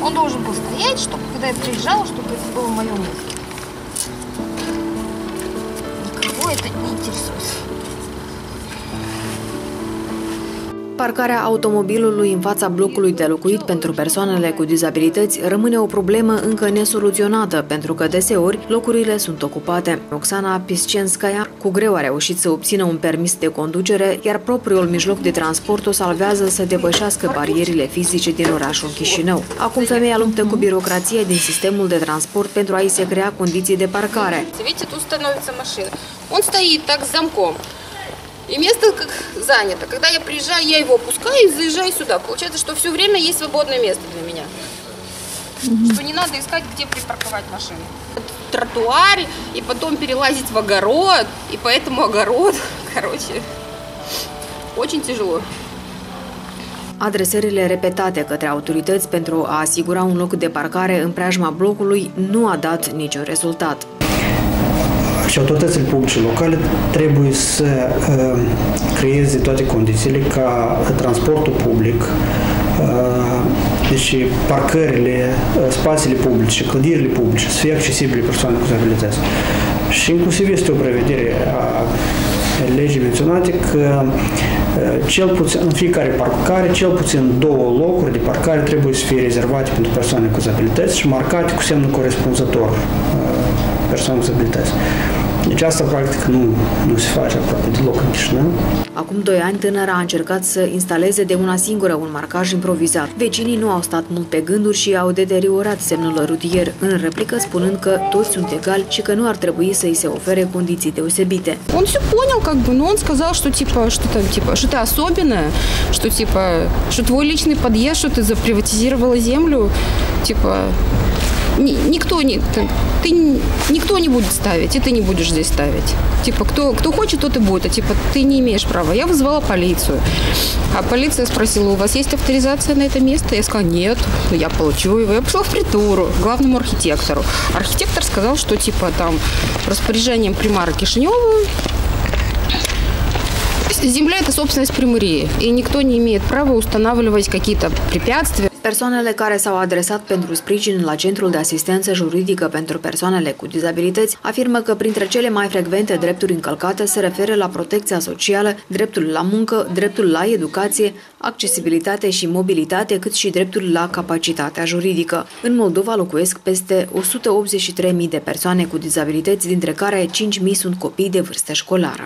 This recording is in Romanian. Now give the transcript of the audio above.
Он должен был стоять, чтобы когда я приезжала, чтобы это было мое место. Никого это не интересует. Parcarea automobilului în fața blocului de locuit pentru persoanele cu dizabilități rămâne o problemă încă nesoluționată, pentru că deseori locurile sunt ocupate. Oksana Piscenskaya cu greu a reușit să obțină un permis de conducere, iar propriul mijloc de transport o salvează să depășească barierile fizice din orașul Chișinău. Acum femeia luptă cu birocrația din sistemul de transport pentru a-i se crea condiții de parcare. Видите, тут становится машина. Он стоит так с замком. И место как занято. Когда я приезжаю, я его опускаю и заезжаю сюда. Получается, что все время есть свободное место для меня. Что не надо искать, где припарковать машину. Тротуаре, и потом перелазить в огород. И поэтому огород, короче, очень тяжело. Adresările repetate către autorități pentru a asigura un loc de parcare în preajma blocului nu a dat niciun rezultat. Și autoritățile publice locale trebuie să creeze toate condițiile ca transportul public, deci parcările, spațiile publice, clădirile publice să fie accesibile persoanelor cu dizabilități. Și inclusiv este o prevedere a legii menționate că cel puțin, în fiecare parcare, cel puțin 2 locuri de parcare trebuie să fie rezervate pentru persoane cu dizabilități și marcate cu semnul corespunzător persoane cu dizabilități. Deci asta, practic, nu se face aproape deloc în Chișinău. Acum 2 ani, tânăra a încercat să instaleze de una singură un marcaj improvizat. Vecinii nu au stat mult pe gânduri și au deteriorat semnul rutier, în replică spunând că toți sunt egali și că nu ar trebui să îi se ofere condiții deosebite. Он все понял, как бы, но он сказал, что что ты особенная, что твой личный подъезд, что ты заприватизировала землю, никто не будет ставить, и ты не будешь здесь ставить. Кто хочет, тот и будет, ты не имеешь права. Я вызвала полицию. А полиция спросила, у вас есть авторизация на это место? Я сказала, нет, но я получу его. Я пошла в притуру, к главному архитектору. Архитектор сказал, что там распоряжением примара Кишинева земля – это собственность примарии, и никто не имеет права устанавливать какие-то препятствия. Persoanele care s-au adresat pentru sprijin la Centrul de Asistență Juridică pentru Persoanele cu Dizabilități afirmă că printre cele mai frecvente drepturi încălcate se referă la protecția socială, dreptul la muncă, dreptul la educație, accesibilitate și mobilitate, cât și dreptul la capacitatea juridică. În Moldova locuiesc peste 183.000 de persoane cu dizabilități, dintre care 5.000 sunt copii de vârstă școlară.